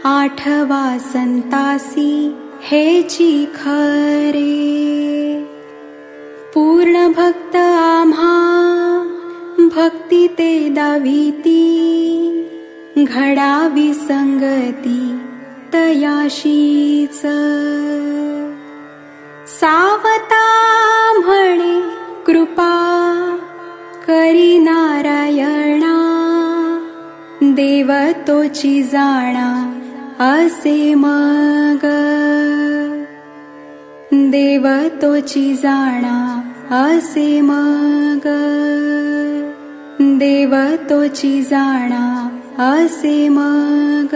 आठवा संतासी हेची खरे। पूर्ण भक्त आम्हा भक्ती ते दाविती, घडावी संगती तयाशीच। सावता म्हणे कृपा करी नारायणा, देव तोची जाणा असे मग। देव तोची जाणा असे मग। देव तोची जाणा असे मग।